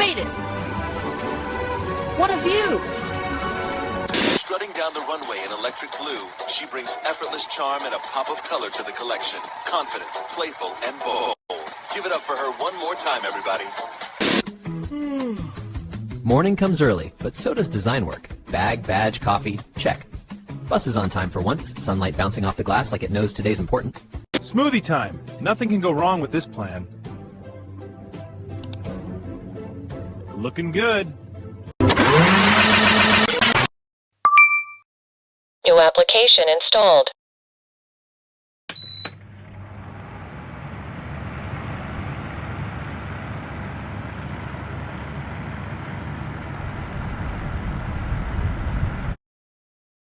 Made it! What a view! Strutting down the runway in electric blue, she brings effortless charm and a pop of color to the collection. Confident, playful, and bold. Give it up for her one more time, everybody. Morning comes early, but so does design work. Bag, badge, coffee, check. Bus is on time for once, sunlight bouncing off the glass like it knows today's important. Smoothie time! Nothing can go wrong with this plan. Looking good. New application installed.